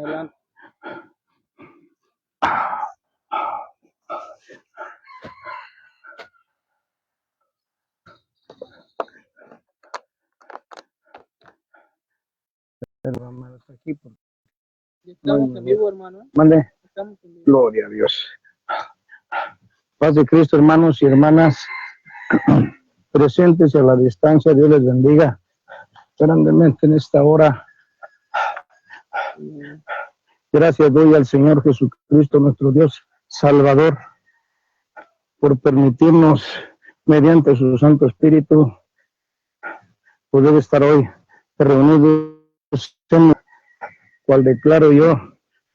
Adelante. Hermano, está aquí. Estamos en vivo, hermano. Mande. Estamos en vivo. Gloria a Dios. Paz de Cristo, hermanos y hermanas presentes y a la distancia. Dios les bendiga grandemente en esta hora. Gracias doy al Señor Jesucristo, nuestro Dios Salvador, por permitirnos, mediante su Santo Espíritu, poder estar hoy reunidos en cual declaro yo,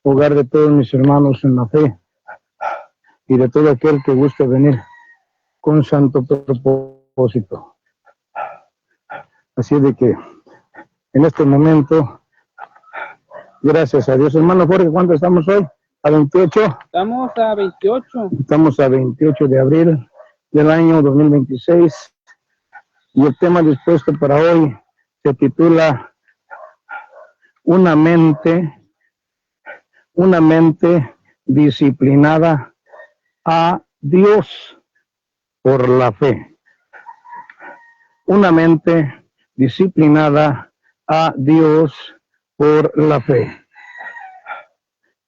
hogar de todos mis hermanos en la fe y de todo aquel que guste venir con santo propósito. Así de que en este momento, gracias a Dios. Hermano Jorge, ¿cuánto estamos hoy? ¿A 28? Estamos a 28. Estamos a 28 de abril del año 2026 y el tema dispuesto para hoy se titula Una mente disciplinada a Dios por la fe. Una mente disciplinada a Dios por la fe.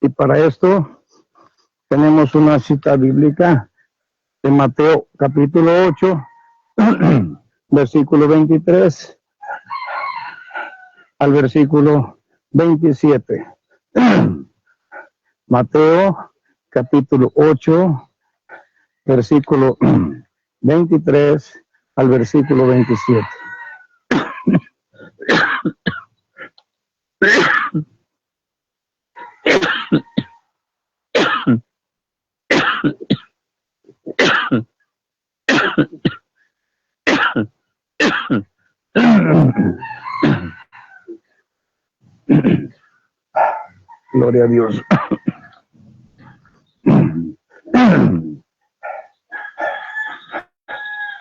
Y para esto tenemos una cita bíblica de Mateo capítulo 8, versículo 23 al versículo 27. Mateo capítulo 8, versículo 23 al versículo 27. Gloria a Dios.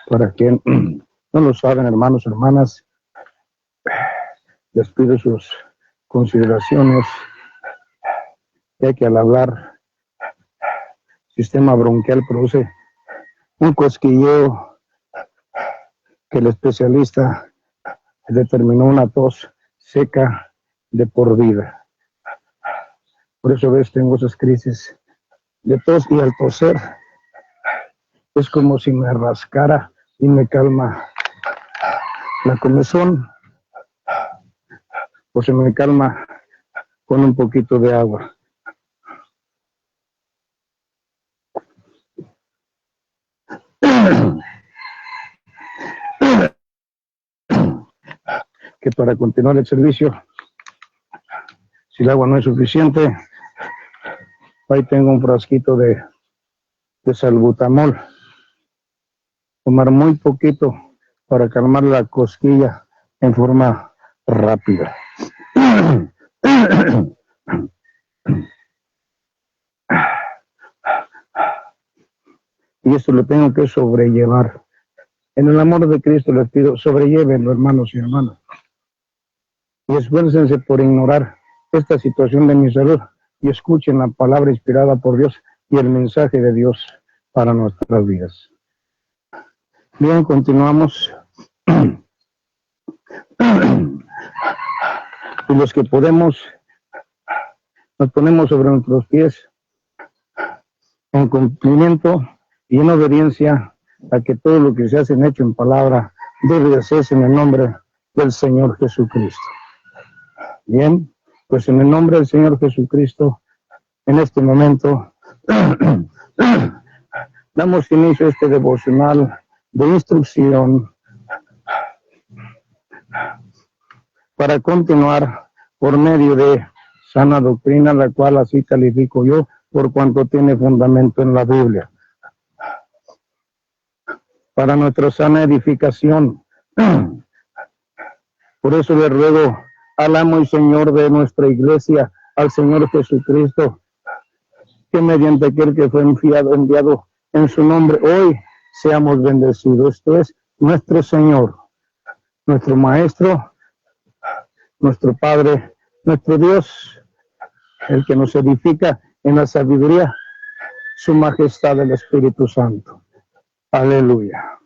Para quien no lo saben, hermanos, hermanas, les pido sus consideraciones, ya que al hablar, sistema bronquial produce un cosquilleo que el especialista determinó una tos seca de por vida. Por eso ves, tengo esas crisis de tos y al toser es como si me rascara y me calma la comezón o se me calma con un poquito de agua. Que para continuar el servicio, si el agua no es suficiente, ahí tengo un frasquito de salbutamol. Tomar muy poquito para calmar la cosquilla en forma rápida. Y esto lo tengo que sobrellevar. En el amor de Cristo les pido, sobrellévenlo, hermanos y hermanas. Y esfuércense por ignorar esta situación de mi salud y escuchen la palabra inspirada por Dios y el mensaje de Dios para nuestras vidas. Bien, continuamos. Y los que podemos, nos ponemos sobre nuestros pies en cumplimiento y en obediencia a que todo lo que se hace en hecho en palabra debe de hacerse en el nombre del Señor Jesucristo. Bien, pues en el nombre del Señor Jesucristo, en este momento, damos inicio a este devocional de instrucción para continuar por medio de sana doctrina, la cual así califico yo por cuanto tiene fundamento en la Biblia. Para nuestra sana edificación. Por eso le ruego al amo y Señor de nuestra iglesia, al Señor Jesucristo, que mediante aquel que fue enviado en su nombre, hoy seamos bendecidos. Esto es nuestro Señor, nuestro Maestro, nuestro Padre, nuestro Dios, el que nos edifica en la sabiduría, su majestad el Espíritu Santo. Aleluya.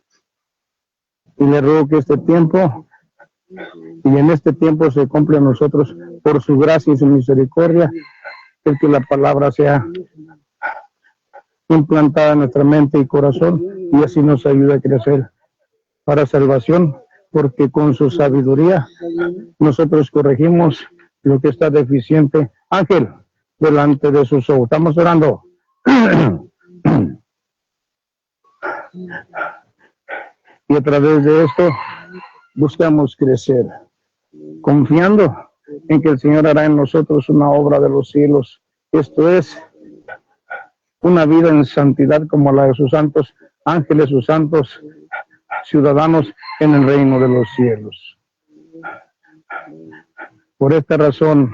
Y le ruego que este tiempo, y en este tiempo se cumple a nosotros por su gracia y su misericordia, el que la palabra sea implantada en nuestra mente y corazón, y así nos ayuda a crecer para salvación, porque con su sabiduría nosotros corregimos lo que está deficiente. Ángel, delante de sus ojos. Estamos orando. Y a través de esto buscamos crecer, confiando en que el Señor hará en nosotros una obra de los cielos. Esto es una vida en santidad como la de sus santos ángeles, sus santos ciudadanos en el reino de los cielos. Por esta razón,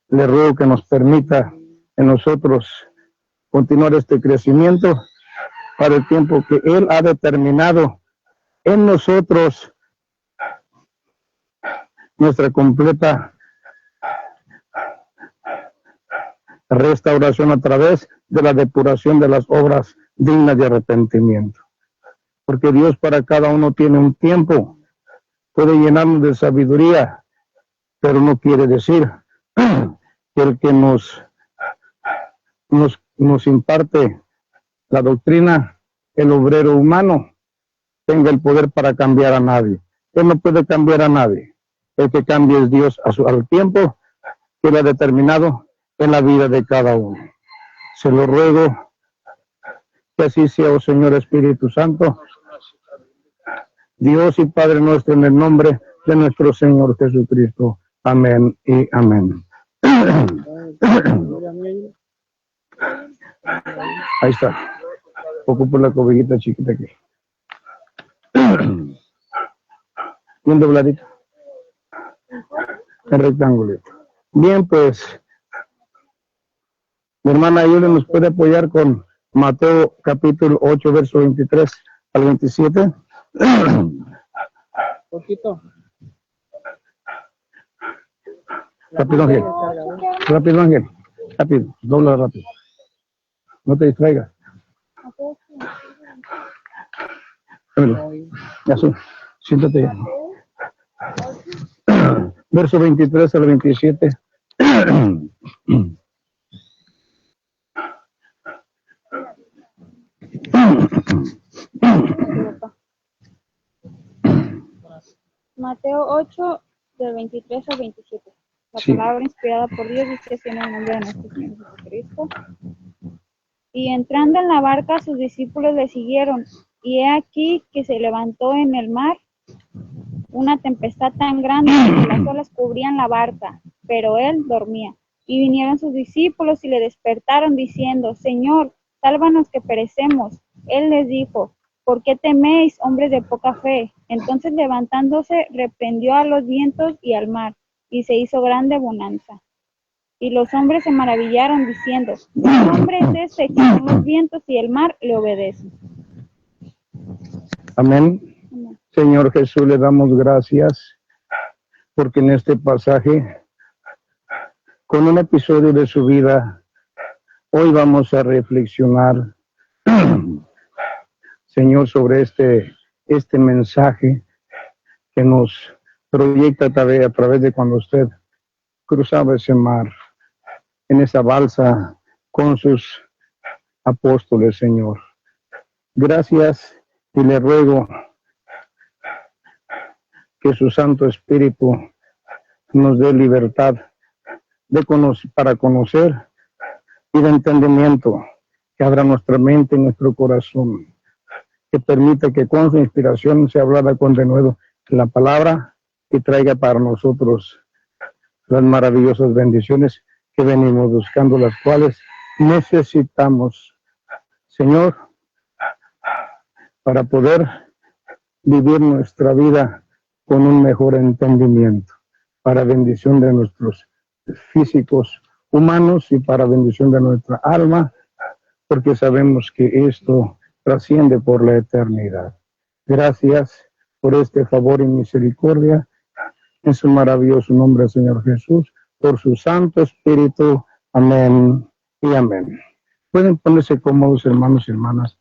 le ruego que nos permita en nosotros continuar este crecimiento para el tiempo que Él ha determinado en nosotros, nuestra completa restauración a través de la depuración de las obras dignas de arrepentimiento. Porque Dios para cada uno tiene un tiempo, puede llenarnos de sabiduría, pero no quiere decir que el que nos imparte la doctrina, el obrero humano, tenga el poder para cambiar a nadie. Él no puede cambiar a nadie. El que cambie es Dios al tiempo que Él ha determinado en la vida de cada uno. Se lo ruego que así sea, oh Señor Espíritu Santo, Dios y Padre nuestro, en el nombre de nuestro Señor Jesucristo. Amén y amén. Ahí está. Ocupo la cobijita chiquita aquí. Bien dobladito. El rectángulo. Bien, pues, mi hermana Yule nos puede apoyar con Mateo capítulo 8, verso 23 al 27. Poquito. Rápido, Ángel. Rápido, Ángel. Rápido. Dobla rápido. No te distraigas. Ya sí. Siéntate ya. Verso 23 al 27. Mateo 8, del 23 al 27. La Sí. palabra inspirada por Dios dice así en el nombre de nuestro Señor Jesucristo. Y entrando en la barca, sus discípulos le siguieron. Y he aquí que se levantó en el mar una tempestad tan grande que las olas cubrían la barca, pero él dormía. Y vinieron sus discípulos y le despertaron diciendo: Señor, sálvanos que perecemos. Él les dijo: ¿por qué teméis, hombres de poca fe? Entonces levantándose, reprendió a los vientos y al mar, y se hizo grande bonanza. Y los hombres se maravillaron diciendo: ¿qué hombre es este que aun los vientos y el mar le obedecen? Amén. Amén. Señor Jesús, le damos gracias porque en este pasaje, con un episodio de su vida, hoy vamos a reflexionar, Señor, sobre este mensaje que nos proyecta a través de cuando usted cruzaba ese mar, en esa balsa con sus apóstoles, Señor. Gracias, y le ruego que su Santo Espíritu nos dé libertad para conocer y de entendimiento, que abra nuestra mente y nuestro corazón, que permita que con su inspiración se hablara con denuedo la palabra y traiga para nosotros las maravillosas bendiciones que venimos buscando, las cuales necesitamos, Señor, para poder vivir nuestra vida con un mejor entendimiento, para bendición de nuestros físicos humanos y para bendición de nuestra alma, porque sabemos que esto trasciende por la eternidad. Gracias por este favor y misericordia, en su maravilloso nombre, Señor Jesús, por su Santo Espíritu. Amén y amén. Pueden ponerse cómodos, hermanos y hermanas.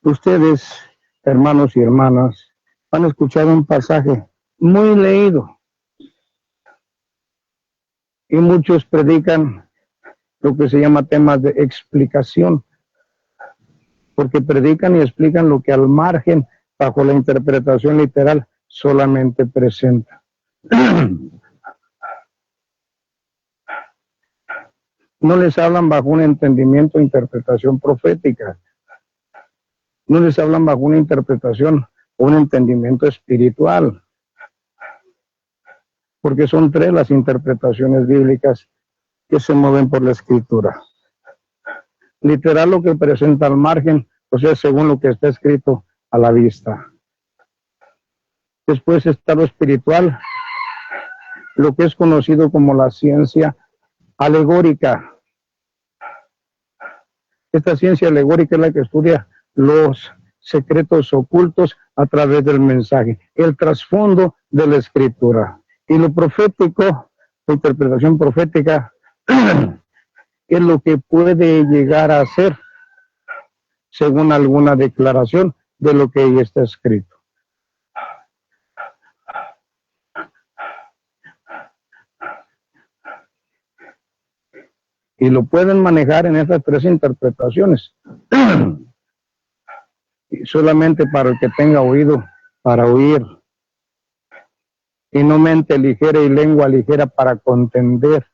Ustedes, hermanos y hermanas, han escuchado un pasaje muy leído. Y muchos predican lo que se llama temas de explicación, porque predican y explican lo que al margen, bajo la interpretación literal, solamente presenta. No les hablan bajo un entendimiento e interpretación profética. No les hablan bajo una interpretación o un entendimiento espiritual. Porque son tres las interpretaciones bíblicas que se mueven por la escritura. Literal, lo que presenta al margen, o sea, según lo que está escrito a la vista. Después está lo espiritual, lo que es conocido como la ciencia alegórica. Esta ciencia alegórica es la que estudia los secretos ocultos a través del mensaje, el trasfondo de la escritura. Y lo profético, la interpretación profética, es lo que puede llegar a ser según alguna declaración de lo que ahí está escrito. Y lo pueden manejar en esas tres interpretaciones. Y solamente para el que tenga oído para oír. Y no mente ligera y lengua ligera para contender.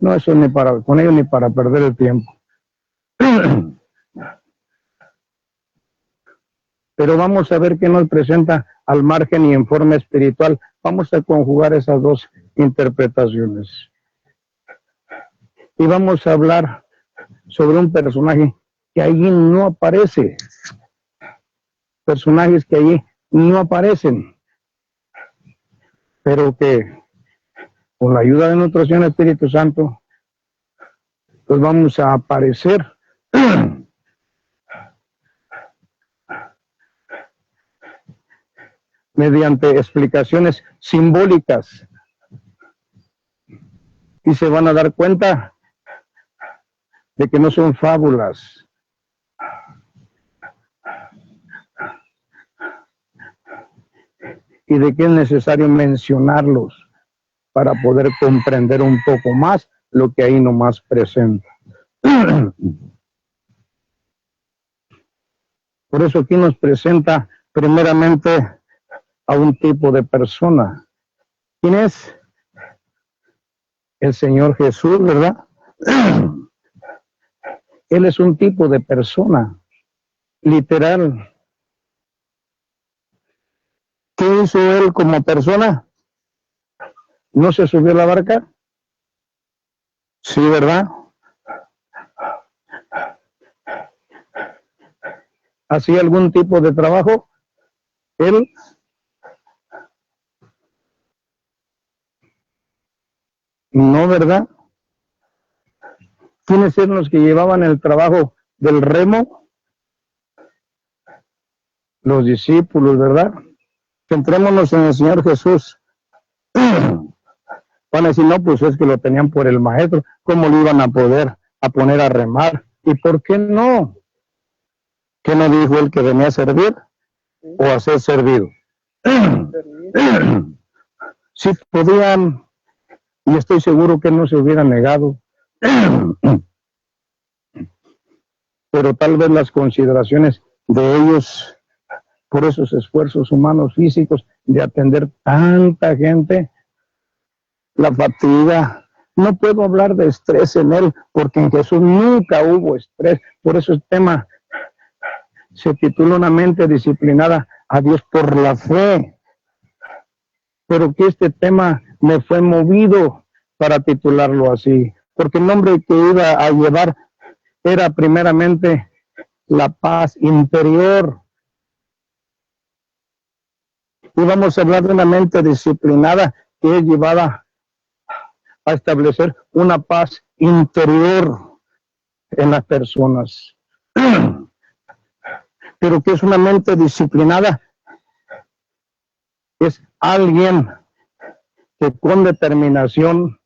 No, eso ni para con ellos ni para perder el tiempo. Pero vamos a ver qué nos presenta al margen y en forma espiritual. Vamos a conjugar esas dos interpretaciones. Y vamos a hablar sobre un personaje que allí no aparece. Personajes que allí no aparecen. Pero que con la ayuda de nuestro Señor Espíritu Santo, pues vamos a aparecer mediante explicaciones simbólicas. Y se van a dar cuenta de que no son fábulas. Y de que es necesario mencionarlos para poder comprender un poco más lo que ahí nomás presenta. Por eso aquí nos presenta primeramente a un tipo de persona. ¿Quién es? El Señor Jesús, ¿verdad? Él es un tipo de persona, literal. ¿Qué hizo él como persona? ¿No se subió a la barca? Sí, ¿verdad? ¿Hacía algún tipo de trabajo? Él. No, ¿verdad? ¿Quiénes eran los que llevaban el trabajo del remo? Los discípulos, ¿verdad? Centrémonos en el Señor Jesús. Van a decir, no, pues es que lo tenían por el maestro. ¿Cómo lo iban a poder a poner a remar? ¿Y por qué no? ¿Qué no dijo él que venía a servir o a ser servido? Sí podían, y estoy seguro que no se hubieran negado. Pero tal vez las consideraciones de ellos, por esos esfuerzos humanos físicos de atender tanta gente, la fatiga. No puedo hablar de estrés en él, porque en Jesús nunca hubo estrés. Por eso el tema se titula Una mente disciplinada a Dios por la fe. Pero que este tema me fue movido para titularlo así, porque el nombre que iba a llevar era primeramente la paz interior. Y vamos a hablar de una mente disciplinada que es llevada a establecer una paz interior en las personas. Pero que es una mente disciplinada, es alguien que con determinación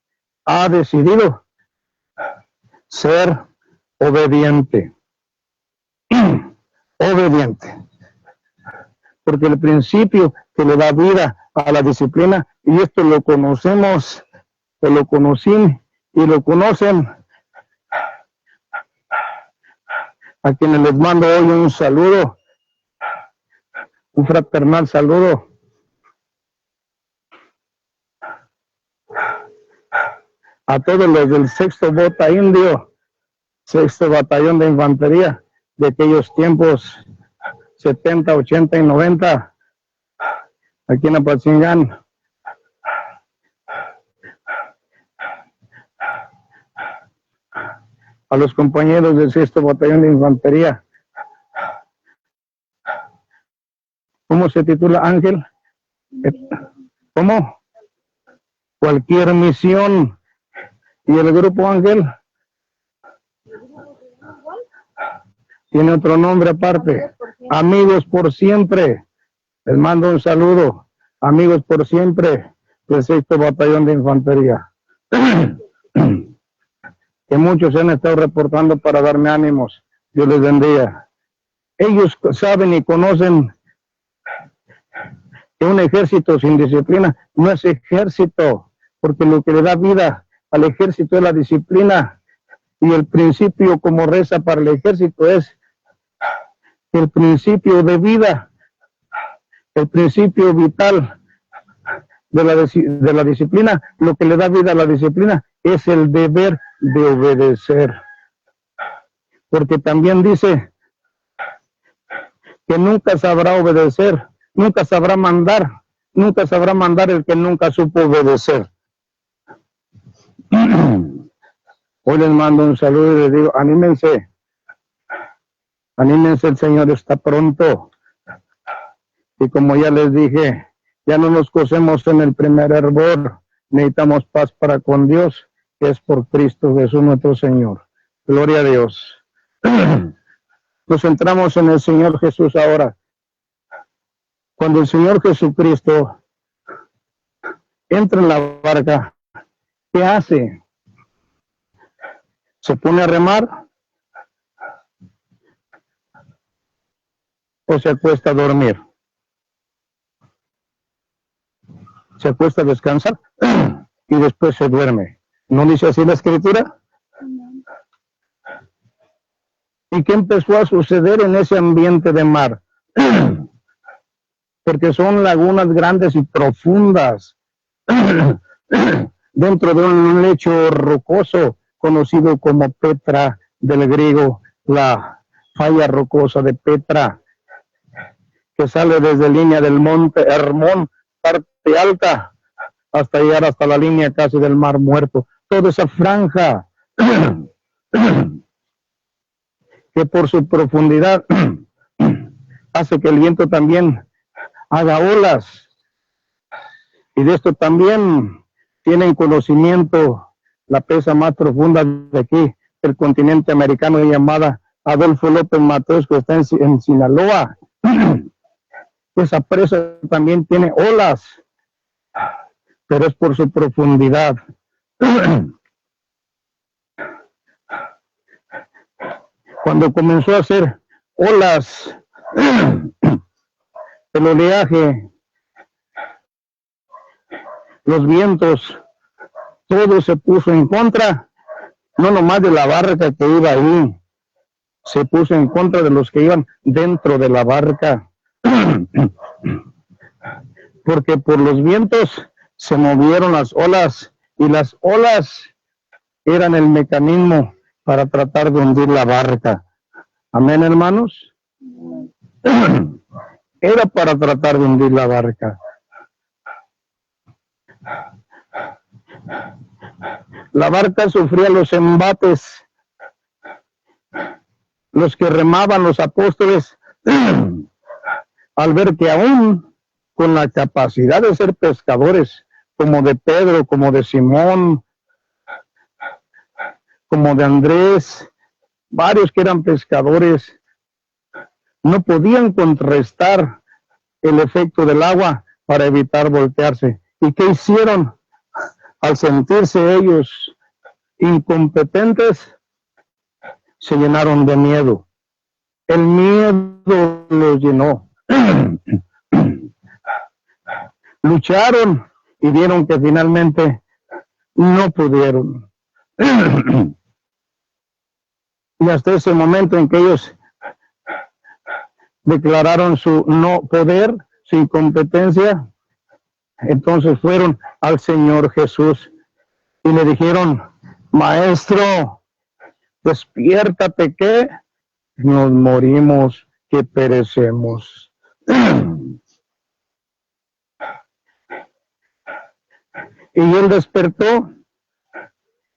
ha decidido ser obediente. Obediente. Porque el principio que le da vida a la disciplina, y esto lo conocemos, o lo conocí y lo conocen, a quienes les mando hoy un saludo, un fraternal saludo. A todos los del 6º Bota Indio, 6º Batallón de Infantería, de aquellos tiempos 70, 80 y 90, aquí en Apatzingán. A los compañeros del 6º Batallón de Infantería. ¿Cómo se titula, Ángel? ¿Cómo? Cualquier misión. ¿Y el grupo, Ángel? Tiene otro nombre aparte. Amigos por siempre. Les mando un saludo. Amigos por siempre del 6º Batallón de Infantería. Que muchos se han estado reportando para darme ánimos. Dios les bendiga. Ellos saben y conocen que un ejército sin disciplina no es ejército, porque lo que le da vida al ejército es la disciplina, y el principio como reza para el ejército es el principio de vida, el principio vital de la disciplina. Lo que le da vida a la disciplina es el deber de obedecer, porque también dice que nunca sabrá obedecer, nunca sabrá mandar el que nunca supo obedecer. Hoy les mando un saludo y les digo, anímense, el Señor está pronto. Y como ya les dije, ya no nos cosemos en el primer hervor, necesitamos paz para con Dios, que es por Cristo Jesús nuestro Señor. Gloria a Dios. Nos centramos en el Señor Jesús ahora. Cuando el Señor Jesucristo entra en la barca, ¿qué hace? ¿Se pone a remar? ¿O se acuesta a dormir? Se acuesta a descansar y después se duerme. ¿No dice así la Escritura? ¿Y qué empezó a suceder en ese ambiente de mar? Porque son lagunas grandes y profundas dentro de un lecho rocoso conocido como Petra, del griego, la falla rocosa de Petra, que sale desde línea del monte Hermón, parte alta, hasta llegar hasta la línea casi del Mar Muerto. Toda esa franja que por su profundidad hace que el viento también haga olas. Y de esto también tienen conocimiento la presa más profunda de aquí, el continente americano, llamada Adolfo López Mateos, que está en Sinaloa. Esa presa también tiene olas, pero es por su profundidad. Cuando comenzó a hacer olas, el oleaje, los vientos, todo se puso en contra, no nomás de la barca que iba ahí, se puso en contra de los que iban dentro de la barca, porque por los vientos se movieron las olas, y las olas eran el mecanismo para tratar de hundir la barca. Amén, hermanos. Era para tratar de hundir la barca. La barca sufría los embates. Los que remaban, los apóstoles, al ver que aún con la capacidad de ser pescadores, como de Pedro, como de Simón, como de Andrés, varios que eran pescadores, no podían contrarrestar el efecto del agua para evitar voltearse. ¿Y qué hicieron? al sentirse ellos incompetentes, se llenaron de miedo. El miedo los llenó. Lucharon y vieron que finalmente no pudieron. Y hasta ese momento en que ellos declararon su no poder, su incompetencia, entonces fueron al Señor Jesús y le dijeron: Maestro, despiértate, que nos morimos, que perecemos. Y él despertó,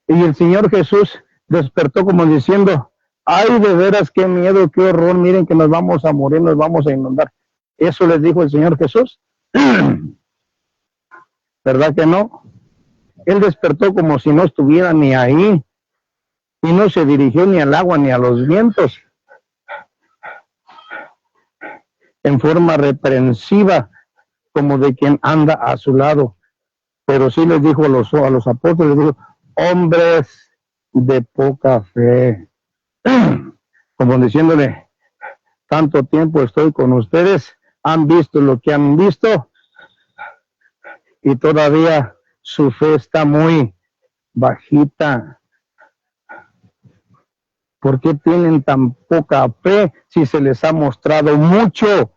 y el Señor Jesús despertó como diciendo: ay, de veras, qué miedo, qué horror, miren que nos vamos a morir, nos vamos a inundar. Eso les dijo el Señor Jesús. ¿Verdad que no? Él despertó como si no estuviera ni ahí, y no se dirigió ni al agua ni a los vientos en forma reprensiva, como de quien anda a su lado. Pero sí les dijo a los apóstoles, les dijo: hombres de poca fe. Como diciéndole: tanto tiempo estoy con ustedes, han visto lo que han visto, y todavía su fe está muy bajita. ¿Por qué tienen tan poca fe si se les ha mostrado mucho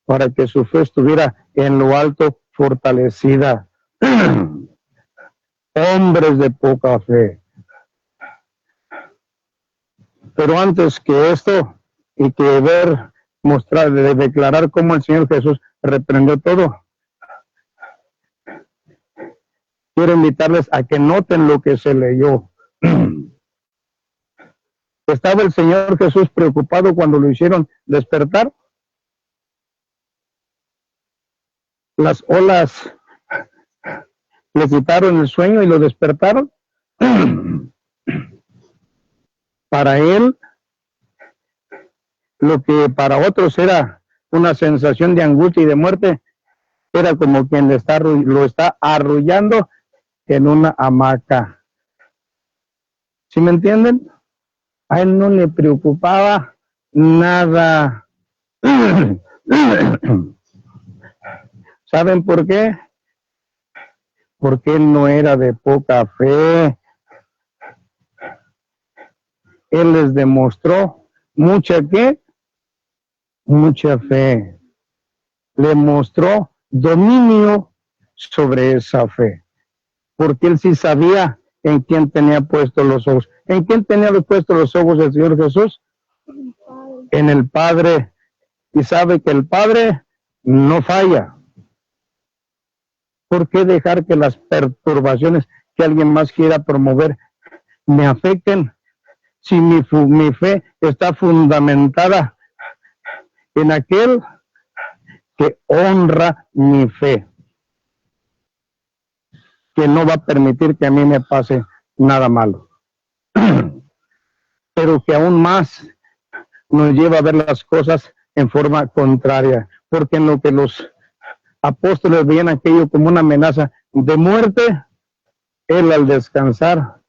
para que su fe estuviera en lo alto, fortalecida? Hombres de poca fe. Pero antes que esto, y que mostrar, de declarar cómo el Señor Jesús reprendió todo, quiero invitarles a que noten lo que se leyó. ¿Estaba el Señor Jesús preocupado cuando lo hicieron despertar? Las olas le quitaron el sueño y lo despertaron. Para él, lo que para otros era una sensación de angustia y de muerte, era como quien lo está arrullando en una hamaca. ¿Sí me entienden? A él no le preocupaba nada. ¿Saben por qué? Porque él no era de poca fe. Él les demostró mucha ¿qué? Mucha fe. Le mostró dominio sobre esa fe. Porque él sí sabía en quién tenía puestos los ojos. ¿En quién tenía puestos los ojos el Señor Jesús? En el Padre. Y sabe que el Padre no falla. ¿Por qué dejar que las perturbaciones que alguien más quiera promover me afecten? Si mi fe está fundamentada en aquel que honra mi fe, que no va a permitir que a mí me pase nada malo, pero que aún más nos lleva a ver las cosas en forma contraria, porque en lo que los apóstoles veían aquello como una amenaza de muerte, él al descansar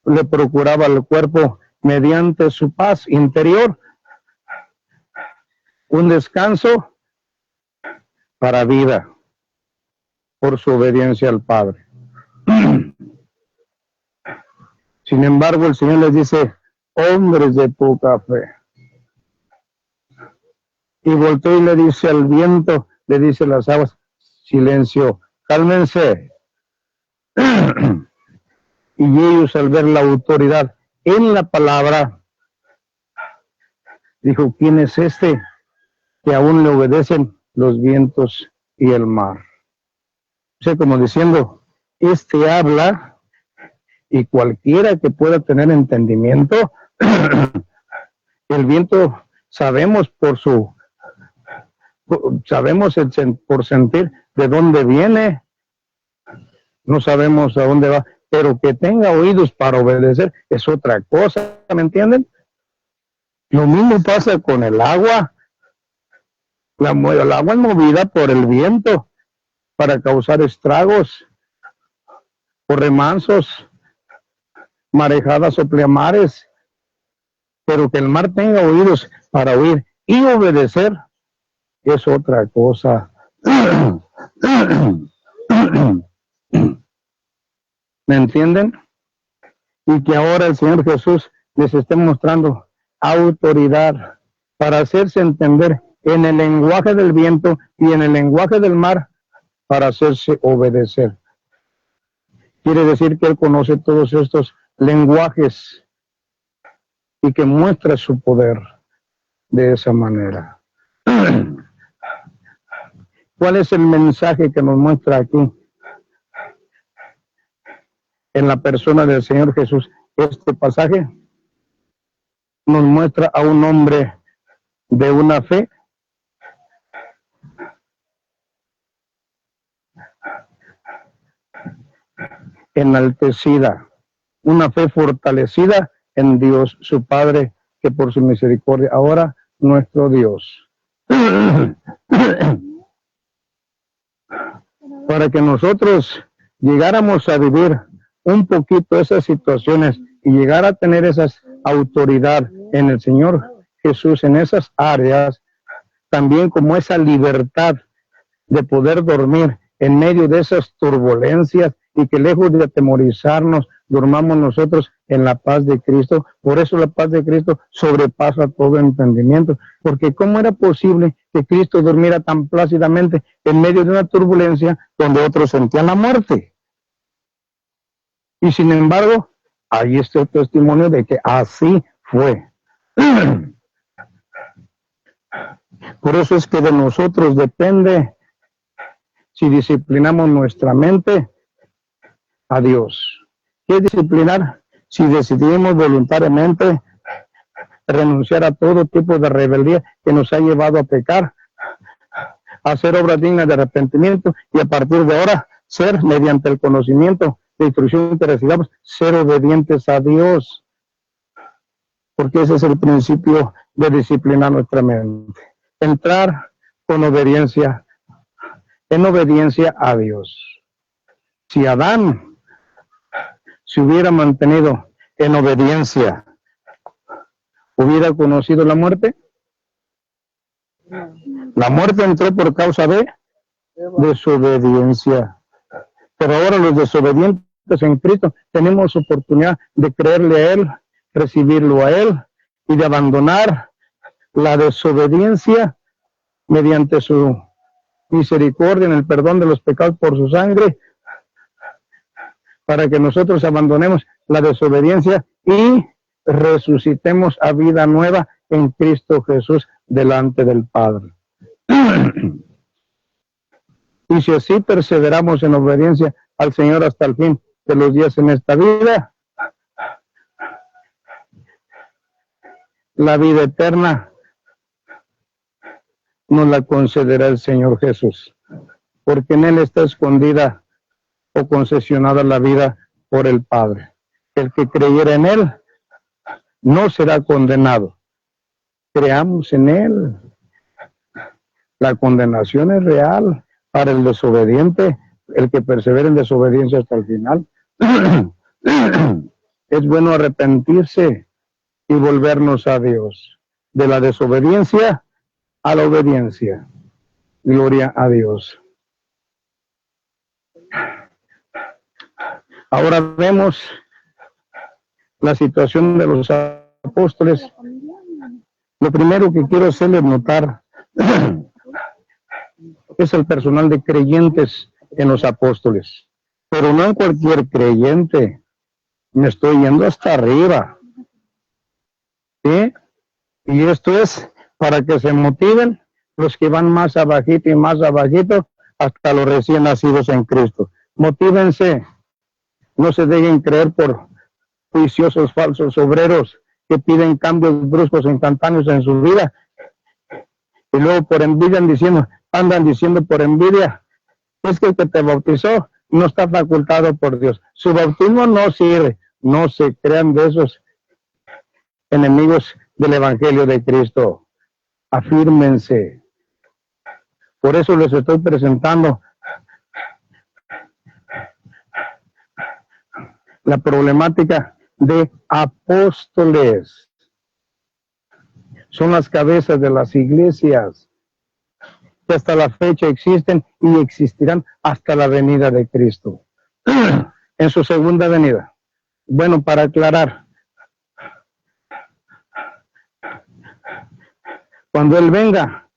le procuraba al cuerpo mediante su paz interior un descanso para vida por su obediencia al Padre. Sin embargo, el Señor les dice: hombres de poca fe. Y volteó y le dice al viento, le dice a las aguas: silencio, cálmense. Y ellos, al ver la autoridad en la palabra, dijo: ¿quién es este que aún le obedecen los vientos y el mar? O sea, como diciendo, este habla, y cualquiera que pueda tener entendimiento, el viento sabemos por sentir de dónde viene, no sabemos a dónde va, pero que tenga oídos para obedecer es otra cosa, ¿me entienden? Lo mismo pasa con el agua. El agua es movida por el viento para causar estragos. o remansos, marejadas o pleamares, pero que el mar tenga oídos para oír y obedecer es otra cosa. ¿Me entienden? Y que ahora el Señor Jesús les esté mostrando autoridad para hacerse entender en el lenguaje del viento y en el lenguaje del mar, para hacerse obedecer. Quiere decir que Él conoce todos estos lenguajes y que muestra su poder de esa manera. ¿Cuál es el mensaje que nos muestra aquí en la persona del Señor Jesús? Este pasaje nos muestra a un hombre de una fe enaltecida, una fe fortalecida en Dios, su Padre, que por su misericordia, ahora nuestro Dios. Para que nosotros llegáramos a vivir un poquito esas situaciones y llegar a tener esa autoridad en el Señor Jesús en esas áreas, también como esa libertad de poder dormir en medio de esas turbulencias y que lejos de atemorizarnos, durmamos nosotros en la paz de Cristo. Por eso la paz de Cristo sobrepasa todo entendimiento, porque ¿cómo era posible que Cristo durmiera tan plácidamente en medio de una turbulencia donde otros sentían la muerte? Y sin embargo, ahí está el testimonio de que así fue. Por eso es que de nosotros depende si disciplinamos nuestra mente a Dios. ¿Qué es disciplinar? Si decidimos voluntariamente renunciar a todo tipo de rebeldía que nos ha llevado a pecar, a hacer obras dignas de arrepentimiento y a partir de ahora ser, mediante el conocimiento de instrucción que recibamos, ser obedientes a Dios. Porque ese es el principio de disciplinar nuestra mente. Entrar con obediencia, en obediencia a Dios. Si Adán se hubiera mantenido en obediencia, ¿hubiera conocido la muerte? La muerte entró por causa de desobediencia. Pero ahora los desobedientes en Cristo tenemos oportunidad de creerle a Él, recibirlo a Él y de abandonar la desobediencia mediante su misericordia en el perdón de los pecados por su sangre, para que nosotros abandonemos la desobediencia y resucitemos a vida nueva en Cristo Jesús delante del Padre. Y si así perseveramos en obediencia al Señor hasta el fin de los días en esta vida, la vida eterna nos la concederá el Señor Jesús, porque en Él está escondida o concesionada la vida por el Padre. El que creyera en Él no será condenado. Creamos en Él. La condenación es real para el desobediente, el que persevera en desobediencia hasta el final. Es bueno arrepentirse y volvernos a Dios. De la desobediencia a la obediencia. Gloria a Dios. Ahora vemos la situación de los apóstoles. Lo primero que quiero hacerles notar es el personal de creyentes en los apóstoles, pero no en cualquier creyente. Me estoy yendo hasta arriba, ¿sí? Y esto es para que se motiven los que van más abajito y más abajito hasta los recién nacidos en Cristo. Motívense, no se dejen creer por juiciosos falsos obreros que piden cambios bruscos e instantáneos en su vida y luego por envidia andan diciendo por envidia, es que el que te bautizó no está facultado por Dios, su bautismo no sirve. No se crean de esos enemigos del Evangelio de Cristo. Afírmense. Por eso les estoy presentando la problemática de apóstoles. Son las cabezas de las iglesias que hasta la fecha existen y existirán hasta la venida de Cristo. En su segunda venida. Bueno, para aclarar, cuando Él venga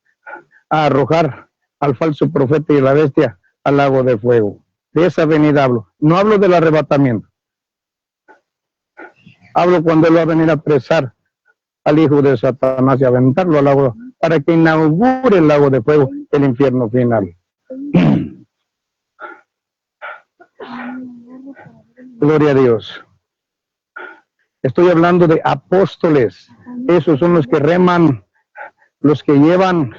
a arrojar al falso profeta y la bestia al lago de fuego, de esa venida hablo. No hablo del arrebatamiento. Hablo cuando Él va a venir a apresar al hijo de Satanás y aventarlo al lago para que inaugure el lago de fuego, el infierno final. Gloria a Dios. Estoy hablando de apóstoles. Esos son los que reman, los que llevan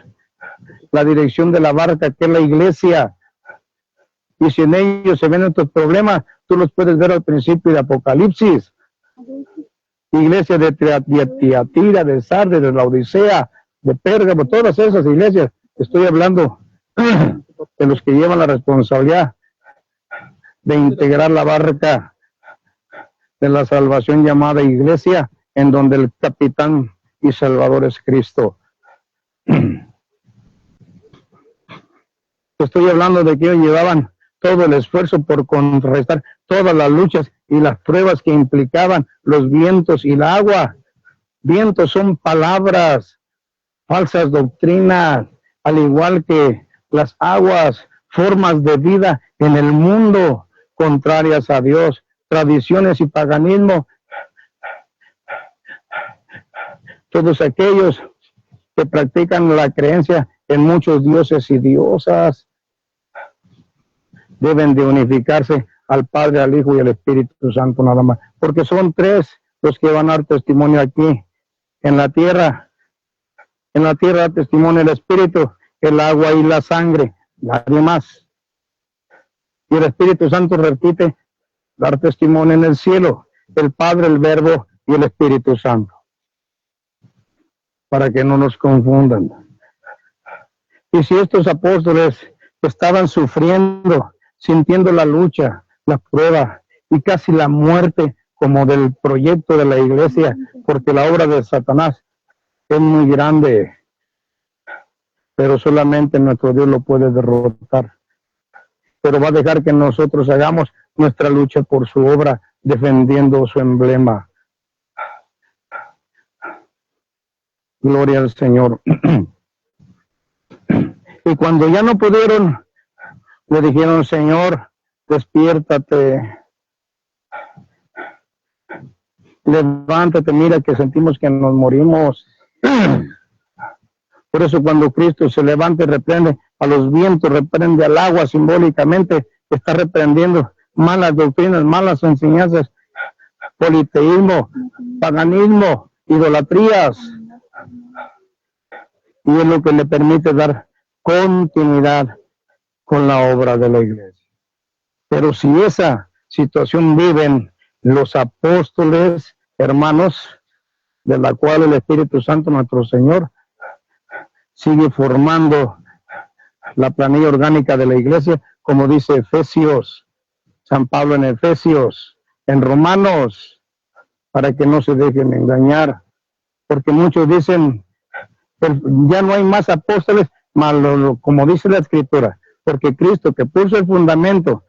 la dirección de la barca, que es la iglesia. Y si en ellos se ven estos problemas, tú los puedes ver al principio de Apocalipsis. Iglesia de Tiatira, de Sardes, de Laodicea, de Pérgamo, todas esas iglesias. Estoy hablando de los que llevan la responsabilidad de integrar la barca de la salvación llamada iglesia, en donde el capitán y salvador es Cristo. Estoy hablando de que ellos llevaban todo el esfuerzo por contrarrestar todas las luchas y las pruebas que implicaban los vientos y el agua. Vientos son palabras, falsas doctrinas, al igual que las aguas, formas de vida en el mundo contrarias a Dios, tradiciones y paganismo. Todos aquellos que practican la creencia en muchos dioses y diosas deben de unificarse al Padre, al Hijo y al Espíritu Santo nada más, porque son tres los que van a dar testimonio aquí en la tierra. En la tierra da testimonio el Espíritu, el agua y la sangre, nadie más. Y el Espíritu Santo repite dar testimonio en el cielo, el Padre, el Verbo y el Espíritu Santo, para que no nos confundan. Y si estos apóstoles estaban sufriendo, sintiendo la lucha, la prueba y casi la muerte como del proyecto de la iglesia, porque la obra de Satanás es muy grande, pero solamente nuestro Dios lo puede derrotar. Pero va a dejar que nosotros hagamos nuestra lucha por su obra, defendiendo su emblema. Gloria al Señor. Y cuando ya no pudieron, le dijeron: Señor, despiértate, levántate, mira que sentimos que nos morimos. Por eso cuando Cristo se levanta y reprende a los vientos, reprende al agua, simbólicamente está reprendiendo malas doctrinas, malas enseñanzas, politeísmo, paganismo, idolatrías. Y es lo que le permite dar continuidad con la obra de la iglesia. Pero si esa situación viven los apóstoles, hermanos, de la cual el Espíritu Santo, nuestro Señor, sigue formando la planilla orgánica de la iglesia, como dice Efesios, San Pablo en Efesios, en Romanos, para que no se dejen engañar, porque muchos dicen ya no hay más apóstoles, como dice la Escritura, porque Cristo, que puso el fundamento,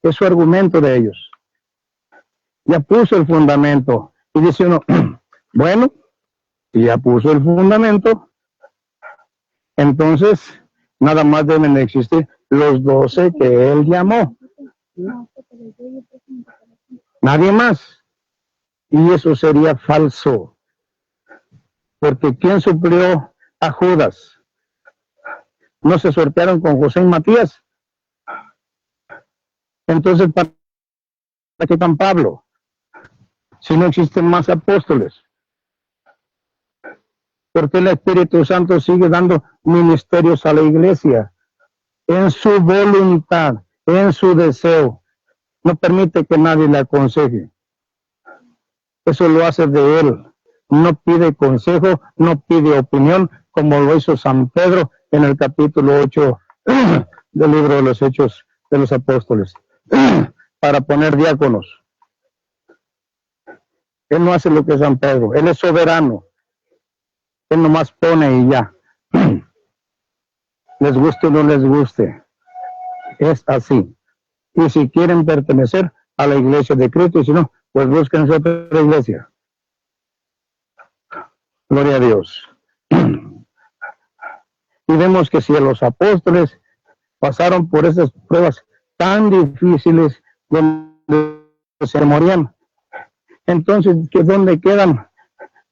es su argumento de ellos, ya puso el fundamento. Y dice uno, bueno, si ya puso el fundamento, entonces nada más deben de existir los 12 que él llamó, nadie más. Y eso sería falso, porque ¿quién suplió a Judas? ¿No se sortearon con José y Matías? Entonces, ¿para qué están Pablo? Si no existen más apóstoles. Porque el Espíritu Santo sigue dando ministerios a la iglesia en su voluntad, en su deseo. No permite que nadie le aconseje. Eso lo hace de él. No pide consejo, no pide opinión, como lo hizo San Pedro en el capítulo 8 del libro de los Hechos de los Apóstoles. para poner diáconos. Él no hace lo que es San Pedro. Él es soberano. Él nomás pone y ya. Les guste o no les guste. Es así. Y si quieren pertenecer a la iglesia de Cristo, y si no, pues busquen otra iglesia. Gloria a Dios. Y vemos que si los apóstoles pasaron por esas pruebas tan difíciles donde se morían, entonces, ¿dónde quedan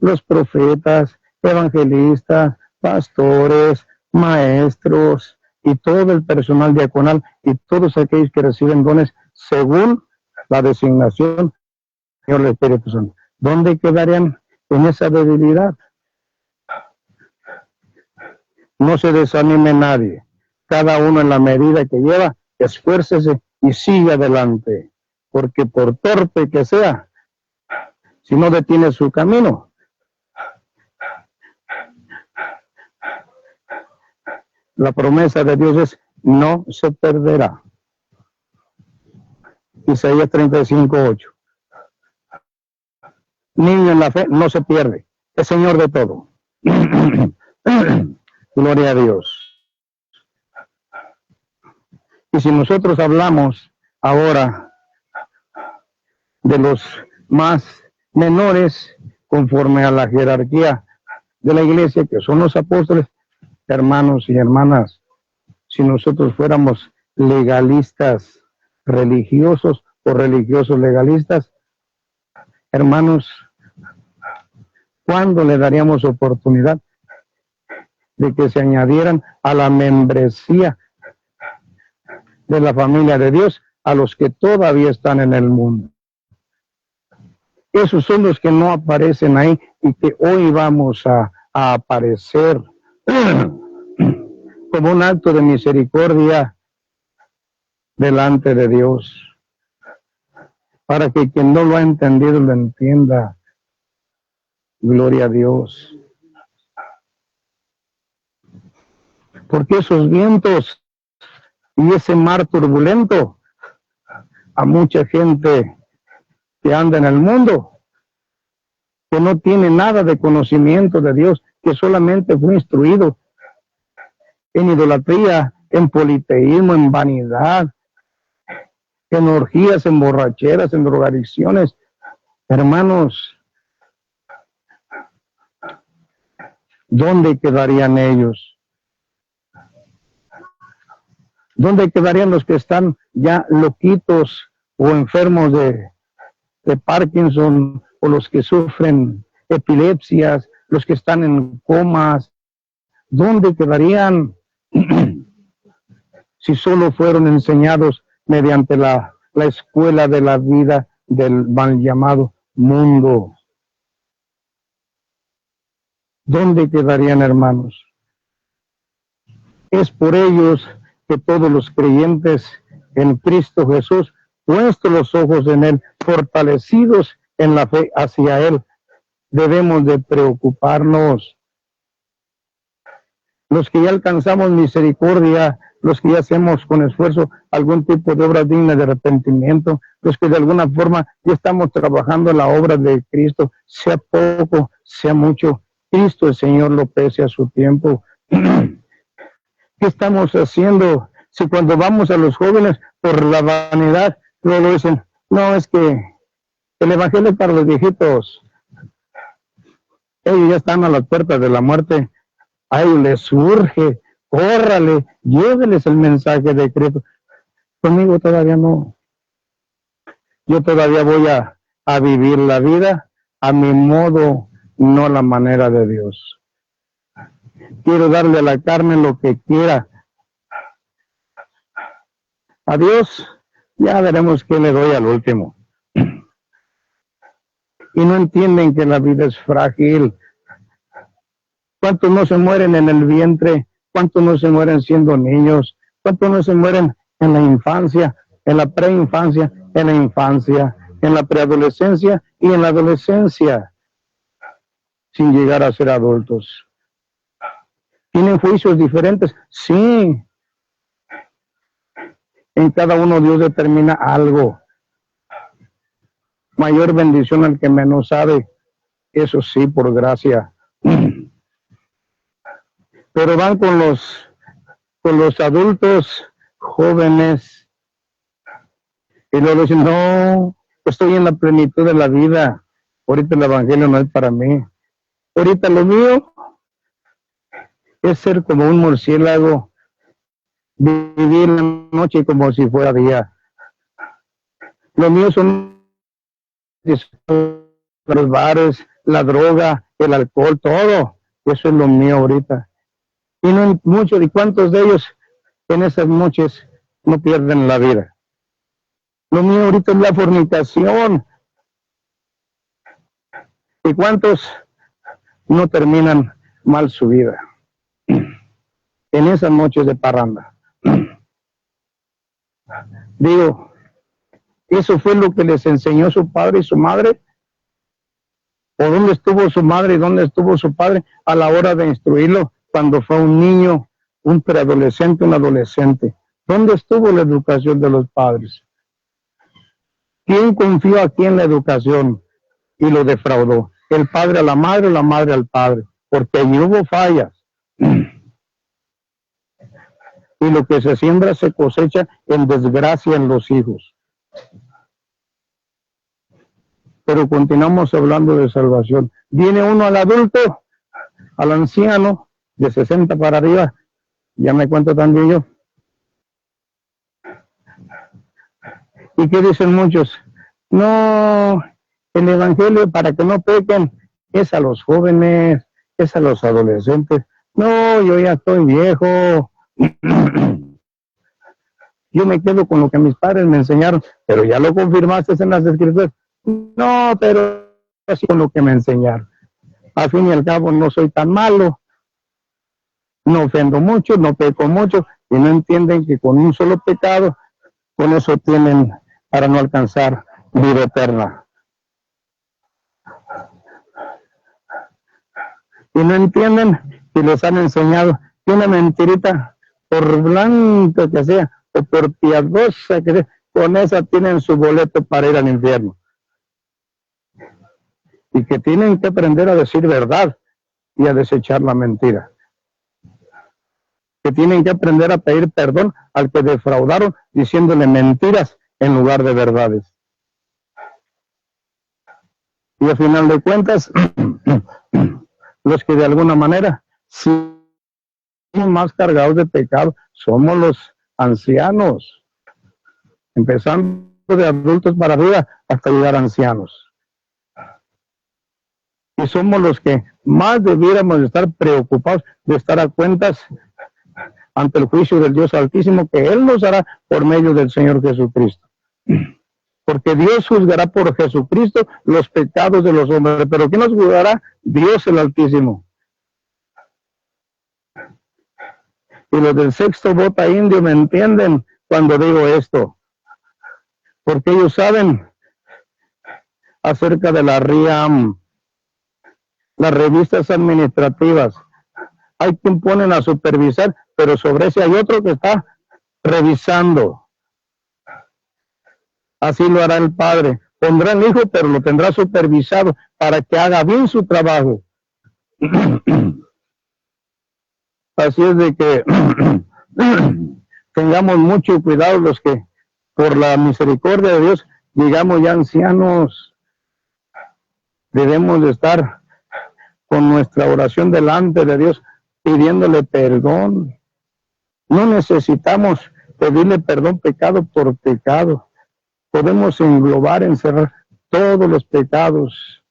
los profetas, evangelistas, pastores, maestros y todo el personal diaconal y todos aquellos que reciben dones según la designación del Espíritu Santo? ¿Dónde quedarían en esa debilidad? No se desanime nadie. Cada uno en la medida que lleva, esfuércese y siga adelante. Porque por torpe que sea, si no detiene su camino, la promesa de Dios es: no se perderá. Isaías 35:8. Niño en la fe no se pierde, es Señor de todo. Gloria a Dios. Y si nosotros hablamos ahora de los más menores, conforme a la jerarquía de la iglesia, que son los apóstoles, hermanos y hermanas, si nosotros fuéramos legalistas religiosos o religiosos legalistas, hermanos, ¿cuándo le daríamos oportunidad de que se añadieran a la membresía de la familia de Dios a los que todavía están en el mundo? Esos son los que no aparecen ahí y que hoy vamos a aparecer como un acto de misericordia delante de Dios, para que quien no lo ha entendido lo entienda. Gloria a Dios. Porque esos vientos y ese mar turbulento, a mucha gente que anda en el mundo, que no tiene nada de conocimiento de Dios, que solamente fue instruido en idolatría, en politeísmo, en vanidad, en orgías, en borracheras, en drogadicciones. Hermanos, ¿dónde quedarían ellos? ¿Dónde quedarían los que están ya loquitos o enfermos de Parkinson, o los que sufren epilepsias, los que están en comas? ¿Dónde quedarían si solo fueron enseñados mediante la escuela de la vida del mal llamado mundo? ¿Dónde quedarían, hermanos? Es por ellos que todos los creyentes en Cristo Jesús, puestos los ojos en Él, fortalecidos en la fe hacia Él, debemos de preocuparnos. Los que ya alcanzamos misericordia, los que ya hacemos con esfuerzo algún tipo de obra digna de arrepentimiento, los que de alguna forma ya estamos trabajando en la obra de Cristo, sea poco, sea mucho, Cristo el Señor lo pese a su tiempo. ¿Qué estamos haciendo? Si cuando vamos a los jóvenes por la vanidad, luego dicen, no, es que el evangelio es para los viejitos. Ellos ya están a las puertas de la muerte. A ellos les surge, córrale, lléveles el mensaje de Cristo. Conmigo todavía no. Yo todavía voy a vivir la vida a mi modo, no a la manera de Dios. Quiero darle a la carne lo que quiera. A Dios, ya veremos qué le doy al último. Y no entienden que la vida es frágil. ¿Cuántos no se mueren en el vientre? ¿Cuántos no se mueren siendo niños? ¿Cuántos no se mueren en la infancia, en la preinfancia, en la infancia, en la preadolescencia y en la adolescencia, sin llegar a ser adultos? ¿Tienen juicios diferentes? Sí. En cada uno Dios determina algo. mayor bendición al que menos sabe, eso sí, por gracia. Pero van con los adultos jóvenes y luego dicen, no, estoy en la plenitud de la vida, ahorita el evangelio no es para mí, ahorita lo mío es ser como un murciélago, vivir la noche como si fuera día. Lo mío son los bares, la droga, el alcohol, todo. Eso es lo mío ahorita. Y no muchos, ¿y cuántos de ellos en esas noches no pierden la vida? Lo mío ahorita es la fornicación. ¿Y cuántos no terminan mal su vida en esas noches de parranda? Digo, ¿eso fue lo que les enseñó su padre y su madre? ¿O dónde estuvo su madre y dónde estuvo su padre a la hora de instruirlo cuando fue un niño, un preadolescente, un adolescente? ¿Dónde estuvo la educación de los padres? ¿Quién confió aquí en la educación y lo defraudó? ¿El padre a la madre o la madre al padre? Porque allí hubo fallas. Y lo que se siembra se cosecha en desgracia en los hijos. Pero continuamos hablando de salvación. Viene uno al adulto, al anciano, de 60 para arriba, ya me cuento también yo. ¿Y qué dicen muchos? No, el evangelio para que no pequen es a los jóvenes, es a los adolescentes. No, yo ya estoy viejo. Yo me quedo con lo que mis padres me enseñaron, pero ya lo confirmaste en las escrituras. No, pero así con lo que me enseñaron. Al fin y al cabo no soy tan malo, no ofendo mucho, no peco mucho, y no entienden que con un solo pecado, con eso tienen para no alcanzar vida eterna. Y no entienden que les han enseñado que una mentirita, por blanca que sea, o por piadosa que sea, con esa tienen su boleto para ir al infierno. Y que tienen que aprender a decir verdad y a desechar la mentira. Que tienen que aprender a pedir perdón al que defraudaron diciéndole mentiras en lugar de verdades. Y al final de cuentas, los que de alguna manera sí somos más cargados de pecado somos los ancianos, empezando de adultos para arriba hasta llegar a ancianos. Y somos los que más debiéramos estar preocupados de estar a cuentas ante el juicio del Dios Altísimo que Él nos hará por medio del Señor Jesucristo. Porque Dios juzgará por Jesucristo los pecados de los hombres. ¿Pero quién nos juzgará? Dios el Altísimo. Y los del sexto bota indio me entienden cuando digo esto. Porque ellos saben acerca de la RIAM, las revistas administrativas. Hay quien ponen a supervisar, pero sobre ese hay otro que está revisando. Así lo hará el Padre. Pondrá el Hijo, pero lo tendrá supervisado para que haga bien su trabajo. Así es de que tengamos mucho cuidado los que, por la misericordia de Dios, llegamos ya ancianos. Debemos de estar con nuestra oración delante de Dios, pidiéndole perdón. No necesitamos pedirle perdón pecado por pecado. Podemos englobar, encerrar todos los pecados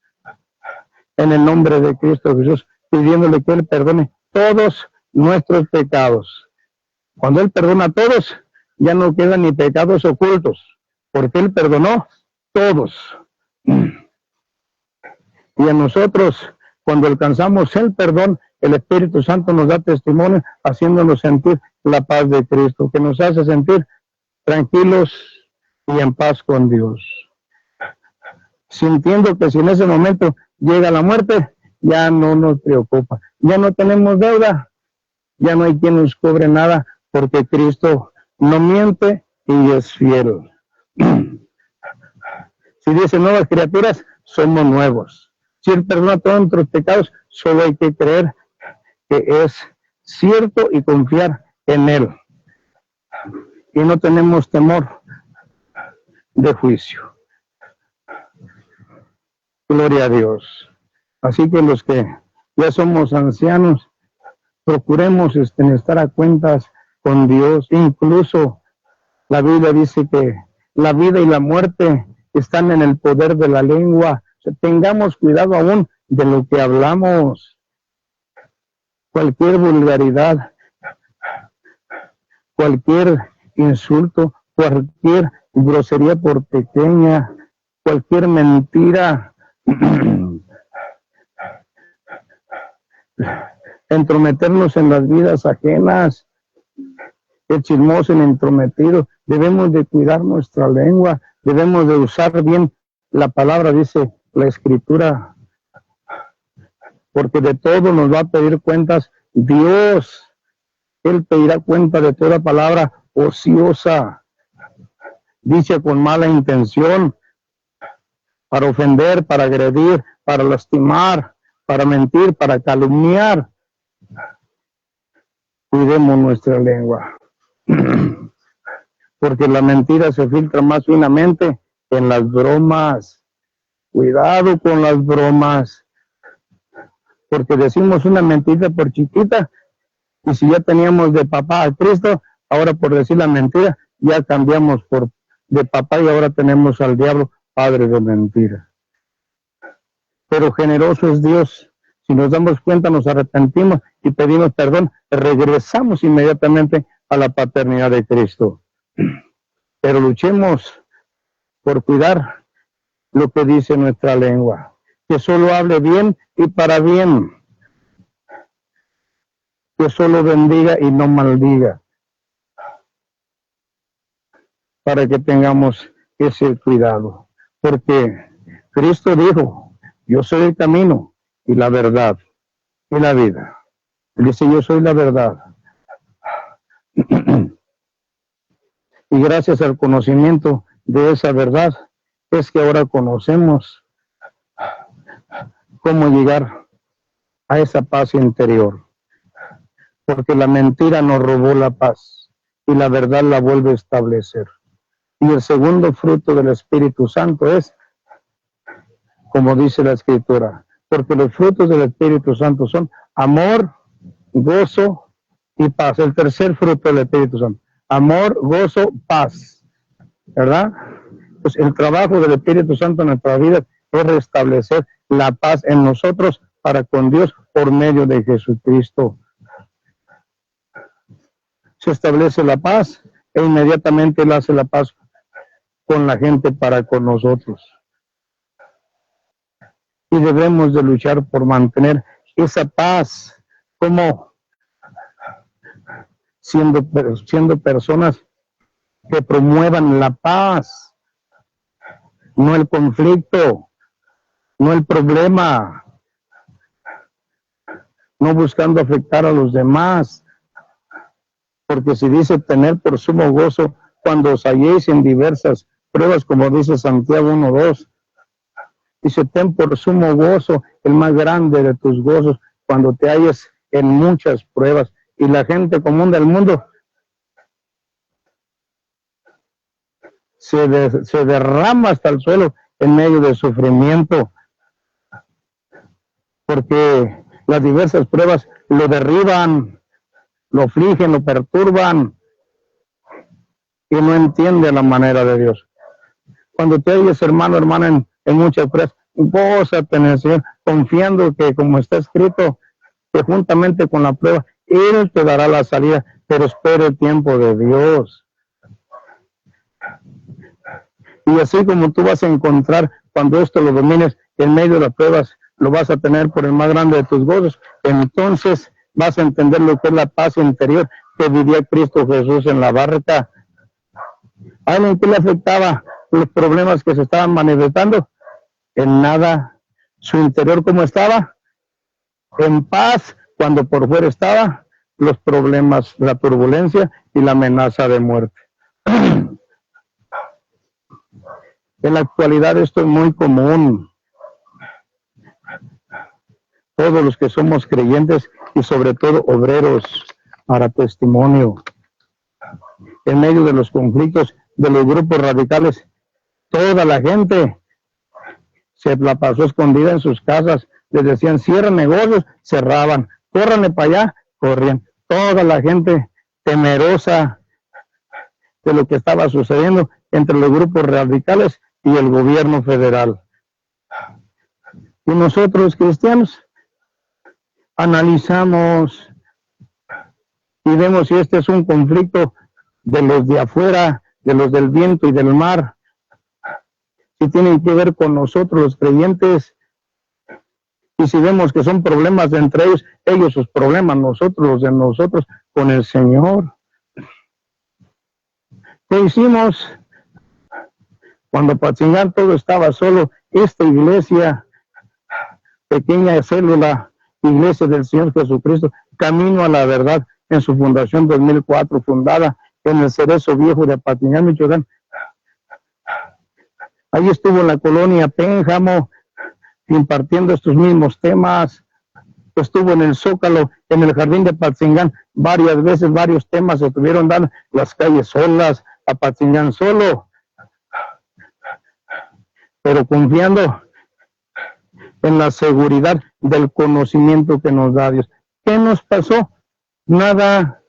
en el nombre de Cristo Jesús, pidiéndole que Él perdone todos nuestros pecados. Cuando Él perdona a todos, ya no quedan ni pecados ocultos, porque Él perdonó todos. Y a nosotros, cuando alcanzamos el perdón, el Espíritu Santo nos da testimonio, haciéndonos sentir la paz de Cristo, que nos hace sentir tranquilos y en paz con Dios. Sintiendo que si en ese momento llega la muerte, ya no nos preocupa. Ya no tenemos deuda, ya no hay quien nos cobre nada, porque Cristo no miente y es fiel. Si dice nuevas criaturas, somos nuevos. Si Él perdona todos nuestros pecados, solo hay que creer que es cierto y confiar en Él. Y no tenemos temor de juicio. Gloria a Dios. Así que los que ya somos ancianos, procuremos estar a cuentas con Dios. Incluso la Biblia dice que la vida y la muerte están en el poder de la lengua. O sea, tengamos cuidado aún de lo que hablamos. Cualquier vulgaridad, cualquier insulto, cualquier grosería por pequeña, cualquier mentira, entrometernos en las vidas ajenas, el chismoso, el entrometido. Debemos de cuidar nuestra lengua, debemos de usar bien la palabra, dice la Escritura, porque de todo nos va a pedir cuentas Dios. Él pedirá cuenta de toda palabra ociosa, dice con mala intención, para ofender, para agredir, para lastimar, para mentir, para calumniar. Cuidemos nuestra lengua, porque la mentira se filtra más finamente en las bromas. Cuidado con las bromas, porque decimos una mentira por chiquita, y si ya teníamos de papá a Cristo, ahora por decir la mentira, ya cambiamos de papá y ahora tenemos al diablo, padre de mentira. Pero generoso es Dios. Si nos damos cuenta, nos arrepentimos y pedimos perdón, regresamos inmediatamente a la paternidad de Cristo. Pero luchemos por cuidar lo que dice nuestra lengua, que solo hable bien y para bien, que solo bendiga y no maldiga, para que tengamos ese cuidado. Porque Cristo dijo, yo soy el camino y la verdad y la vida. Él dice, yo soy la verdad. Y gracias al conocimiento de esa verdad, es que ahora conocemos cómo llegar a esa paz interior. Porque la mentira nos robó la paz y la verdad la vuelve a establecer. Y el segundo fruto del Espíritu Santo es, como dice la Escritura, porque los frutos del Espíritu Santo son amor, gozo y paz. El tercer fruto del Espíritu Santo, amor, gozo, paz, ¿verdad? Pues el trabajo del Espíritu Santo en nuestra vida es restablecer la paz en nosotros para con Dios por medio de Jesucristo. Se establece la paz e inmediatamente Él hace la paz con la gente para con nosotros. Y debemos de luchar por mantener esa paz, como siendo personas que promuevan la paz, no el conflicto, no el problema, no buscando afectar a los demás. Porque si dice tener por sumo gozo cuando os halléis en diversas pruebas, como dice Santiago 1:2, dice ten por sumo gozo, el más grande de tus gozos, cuando te halles en muchas pruebas. Y la gente común del mundo se derrama hasta el suelo en medio del sufrimiento, porque las diversas pruebas lo derriban, lo afligen, lo perturban y no entiende la manera de Dios. Cuando te oyes, hermano, hermana, en muchas pruebas, gózate en el Señor, confiando que, como está escrito, que juntamente con la prueba, Él te dará la salida, pero espera el tiempo de Dios. Y así como tú vas a encontrar, cuando esto lo domines, en medio de las pruebas, lo vas a tener por el más grande de tus gozos, entonces vas a entender lo que es la paz interior que vivía Cristo Jesús en la barca. ¿A alguien que le afectaba los problemas que se estaban manifestando? En nada. Su interior, ¿cómo estaba? En paz, cuando por fuera estaba los problemas, la turbulencia y la amenaza de muerte. En la actualidad esto es muy común. Todos los que somos creyentes y sobre todo obreros para testimonio. En medio de los conflictos de los grupos radicales, toda la gente se la pasó escondida en sus casas. Les decían, cierren negocios, cerraban. Córranle para allá, corrían. Toda la gente temerosa de lo que estaba sucediendo entre los grupos radicales y el gobierno federal. Y nosotros, cristianos, analizamos y vemos si este es un conflicto de los de afuera, de los del viento y del mar, si tienen que ver con nosotros los creyentes, y si vemos que son problemas de entre ellos sus problemas, nosotros los de nosotros con el Señor. ¿Qué hicimos? Cuando Apatzingán todo estaba solo, esta iglesia, pequeña célula, Iglesia del Señor Jesucristo, Camino a la Verdad, en su fundación 2004, fundada en el Cerezo Viejo de Apatzingán, Michoacán. Ahí estuvo en la colonia Pénjamo, impartiendo estos mismos temas. Estuvo en el Zócalo, en el Jardín de Apatzingán, varias veces, varios temas se tuvieron dar, las calles solas, Apatzingán solo, pero confiando en la seguridad del conocimiento que nos da Dios. ¿Qué nos pasó? Nada.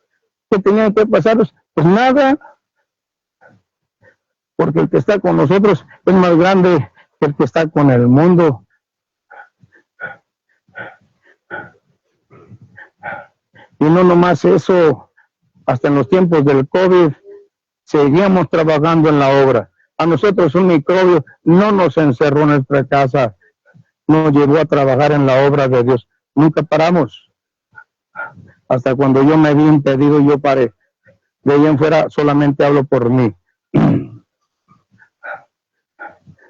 ¿Qué tenía que pasarnos? Pues nada. Porque el que está con nosotros es más grande que el que está con el mundo. Y no nomás eso, hasta en los tiempos del COVID, seguíamos trabajando en la obra. A nosotros un microbio no nos encerró en nuestra casa, nos llevó a trabajar en la obra de Dios. Nunca paramos. Hasta cuando yo me vi impedido, yo paré. De ahí en fuera solamente hablo por mí.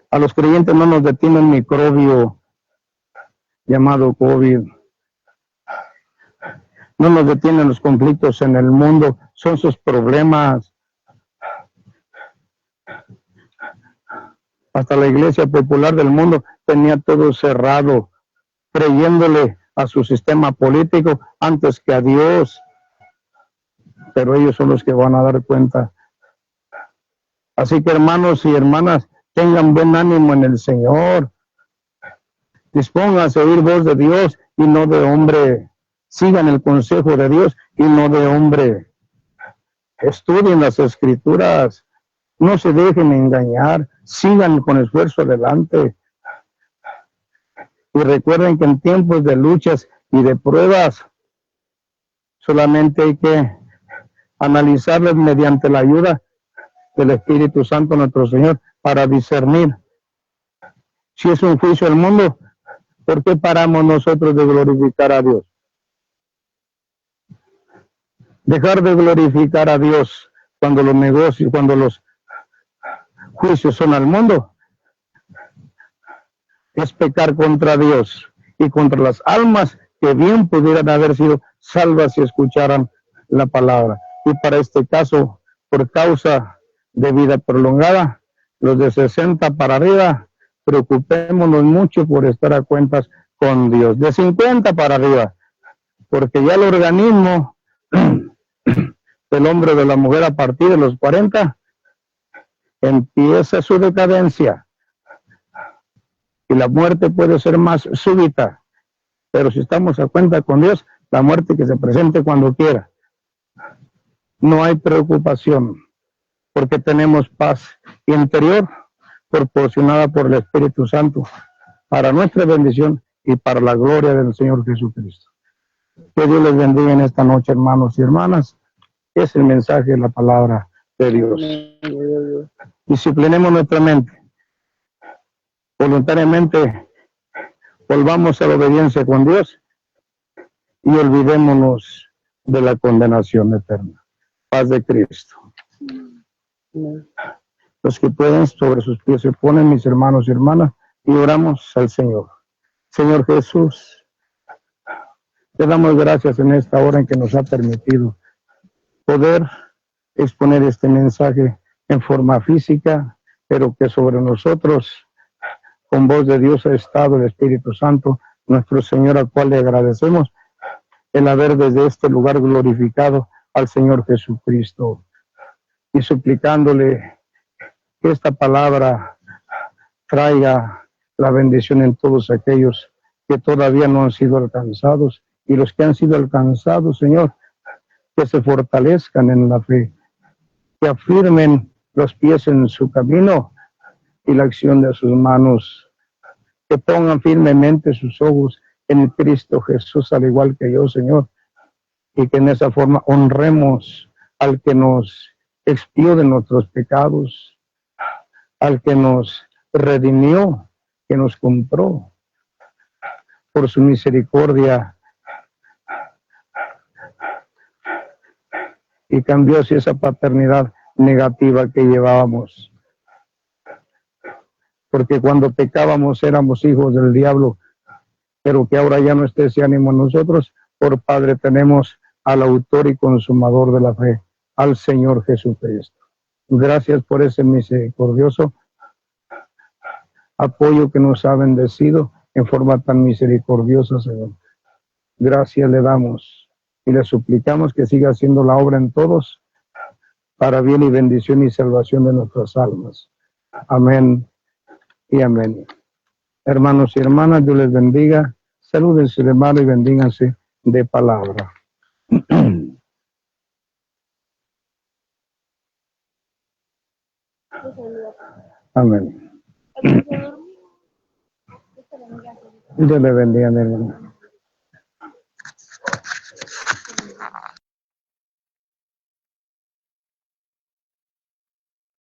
A los creyentes no nos detiene un microbio llamado COVID. No nos detienen los conflictos en el mundo, son sus problemas. Hasta la Iglesia Popular del Mundo tenía todo cerrado, creyéndole a su sistema político antes que a Dios. Pero ellos son los que van a dar cuenta. Así que hermanos y hermanas, tengan buen ánimo en el Señor. Dispónganse a oír voz de Dios y no de hombre. Sigan el consejo de Dios y no de hombre. Estudien las Escrituras. No se dejen engañar. Sigan con esfuerzo adelante. Y recuerden que en tiempos de luchas y de pruebas, solamente hay que analizarlas mediante la ayuda del Espíritu Santo nuestro Señor para discernir. Si es un juicio al mundo, ¿por qué paramos nosotros de glorificar a Dios? Dejar de glorificar a Dios cuando los negocios, cuando los juicios son al mundo, es pecar contra Dios y contra las almas que bien pudieran haber sido salvas si escucharan la palabra. Y para este caso, por causa de vida prolongada, los de 60 para arriba, preocupémonos mucho por estar a cuentas con Dios. De 50 para arriba, porque ya el organismo del hombre o de la mujer a partir de los 40 empieza su decadencia. Y la muerte puede ser más súbita, pero si estamos a cuenta con Dios, la muerte que se presente cuando quiera. No hay preocupación, porque tenemos paz interior proporcionada por el Espíritu Santo para nuestra bendición y para la gloria del Señor Jesucristo. Que Dios les bendiga en esta noche, hermanos y hermanas. Es el mensaje de la palabra de Dios. Disciplinemos nuestra mente. Voluntariamente volvamos a la obediencia con Dios y olvidémonos de la condenación eterna. Paz de Cristo. Los que pueden sobre sus pies se ponen, mis hermanos y hermanas, y oramos al Señor. Señor Jesús, te damos gracias en esta hora en que nos ha permitido poder exponer este mensaje en forma física pero que sobre nosotros, con voz de Dios, ha estado el Espíritu Santo, nuestro Señor, al cual le agradecemos el haber desde este lugar glorificado al Señor Jesucristo, y suplicándole que esta palabra traiga la bendición en todos aquellos que todavía no han sido alcanzados, y los que han sido alcanzados, Señor, que se fortalezcan en la fe, que afirmen los pies en su camino y la acción de sus manos, que pongan firmemente sus ojos en Cristo Jesús, al igual que yo, Señor, y que en esa forma honremos al que nos expió de nuestros pecados, al que nos redimió, que nos compró por su misericordia y cambió así esa paternidad negativa que llevábamos. Porque cuando pecábamos éramos hijos del diablo, pero que ahora ya no esté ese ánimo en nosotros. Por Padre tenemos al autor y consumador de la fe, al Señor Jesucristo. Gracias por ese misericordioso apoyo que nos ha bendecido en forma tan misericordiosa, Señor. Gracias le damos y le suplicamos que siga haciendo la obra en todos para bien y bendición y salvación de nuestras almas. Amén y amén. Hermanos y hermanas, Dios les bendiga. Salúdense de mano y bendíganse de palabra. Amén. Dios le bendiga, mi hermano.